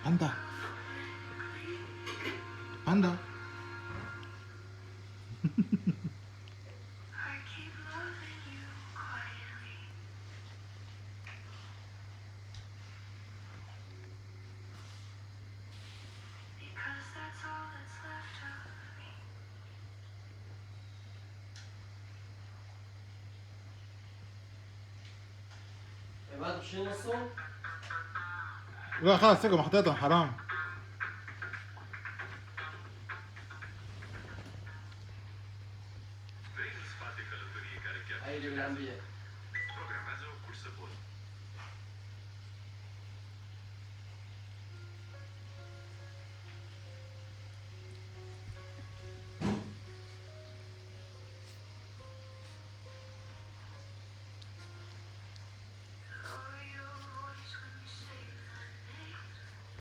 Anda. Anda. عماد مش نصه؟ لا خلاص سيبهم حطيتهم حرام. هيجي من الأنبياء.